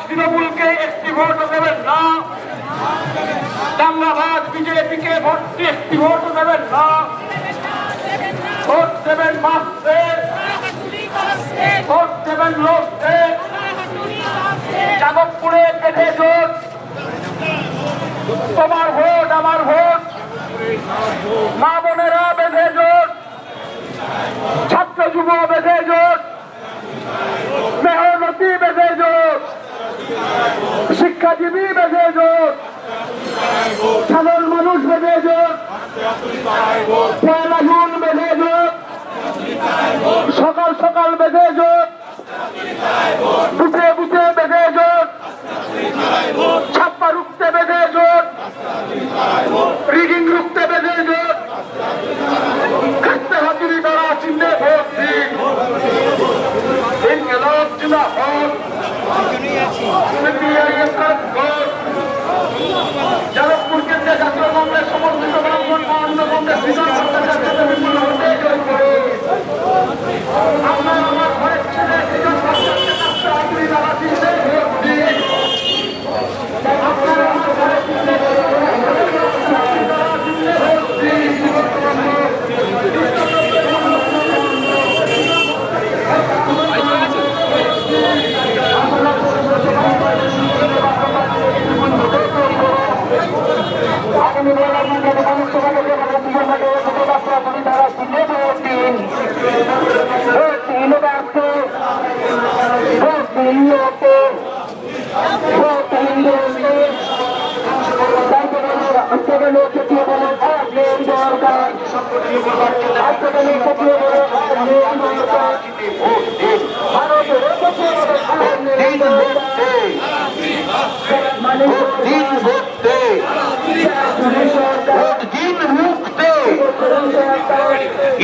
তৃণমূলকে একটি ভোট দেবেন না, দাঙ্গাবাজ বিজেপিকে একটি ভোট দেবেন না, ভোট দেবেন মাস্টার, ভোট দেবেন লোকদের। যাদবপুরে বেঁধে জোট, তোমার ভোট আমার ভোট, মা বোনেরা বেঁধে জোট, ছাত্র যুব বেঁধে জোট, মেহনতি বেঁধে জোট, শিক্ষাজীবী বেঁধে জোট, সাধারণ মানুষ বেঁধে জোট, পয়লা জুন বেঁধে জোট, সকাল সকাল বেঁধে জোট, বুথে বুথে বেঁধে জোট, ছাপ্পা রুখতে বেঁধে জোট, রিগিং রুখতে বেঁধে জোট, খাদ্য হাতুড়ি দ্বারা চিহ্নে ভোট দিন। ইনকিলাব জিন্দাবাদ, সিপিআইএম का ভোট। যাদবপুর কেন্দ্রে জাতীয় কংগ্রেস সমর্থিত ব্রাহ্মণ মহানন্দ কংগ্রেস বিধান ভট্টাচার্যকে বিপুল ভোটে জয় করে আপনার আমার ঘরের ছেলে বিধান ভট্টাচার্যকে খাদ্য হাতুড়ি দ্বারা চিহ্নে ভোট দিন। আপনার আমার ঘরের ছেলে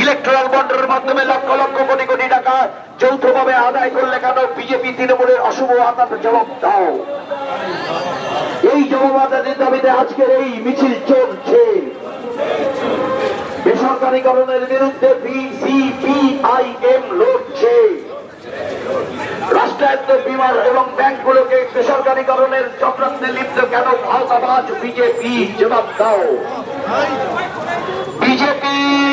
ইলেকট্রাল বন্ডের মাধ্যমে লক্ষ লক্ষ কোটি কোটি টাকা যৌথভাবে আদায় করলে কেন বিজেপি তৃণমূলের অশুভ আতার জবাব দাও। এই জবাবাদের দাবিতে আজকের এই মিছিল চলছে। বেসরকারীকরণের বিরুদ্ধে সিপিআইএম লড়ছে। রাষ্ট্রায়ত্ত বিমা এবং ব্যাংকগুলোকে বেসরকারীকরণের চক্রান্তে লিপ্ত কেন ভারতাবাজ বিজেপি জবাব দাও। বিজেপির